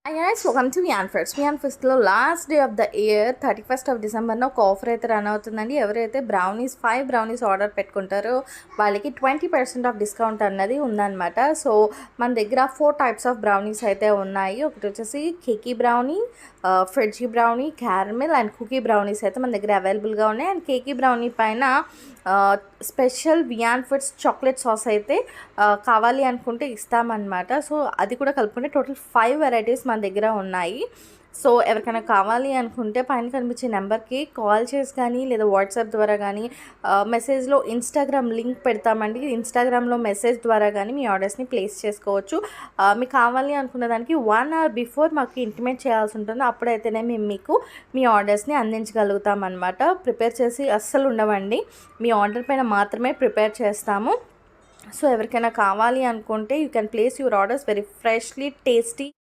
Hi guys, welcome to Vian Fest. Vian Festలో last day of the year 31st of December ఒక offer అయితే run అవుతుందండి. ఎవరైతే brownies 5 brownies order పెట్టుకుంటారో వాళ్ళకి 20% ఆఫ్ డిస్కౌంట్ అన్నది ఉందన్నమాట. సో మన దగ్గర 4 టైప్స్ ఆఫ్ బ్రౌనీస్ అయితే ఉన్నాయి. ఒకటి వచ్చేసి cakey brownie, fudgy brownie, caramel and cookie brownies అయితే మన దగ్గర అవైలబుల్గా ఉన్నాయి. అండ్ కేకీ బ్రౌనీ పైన special Vian Foods chocolate sauce అయితే కావాలి అనుకుంటే ఇస్తామన్నమాట. సో అది కూడా కలుపుకుంటే టోటల్ 5 వెరైటీస్ మన దగ్గర ఉన్నాయి. సో ఎవరికైనా కావాలి అనుకుంటే పైన కనిపించే నెంబర్కి కాల్ చేసి కానీ లేదా వాట్సాప్ ద్వారా కానీ మెసేజ్లో ఇన్స్టాగ్రామ్ లింక్ పెడతామండి. ఇన్స్టాగ్రామ్లో మెసేజ్ ద్వారా కానీ మీ ఆర్డర్స్ని ప్లేస్ చేసుకోవచ్చు. మీకు కావాలి అనుకున్న దానికి 1 hour బిఫోర్ మాకు ఇంటిమేట్ చేయాల్సి ఉంటుంది. అప్పుడైతేనే మేము మీకు మీ ఆర్డర్స్ని అందించగలుగుతాం అనమాట. ప్రిపేర్ చేసి అస్సలు ఉండవండి, మీ ఆర్డర్ పైన మాత్రమే ప్రిపేర్ చేస్తాము. సో ఎవరికైనా కావాలి అనుకుంటే you can place your orders very freshly tasty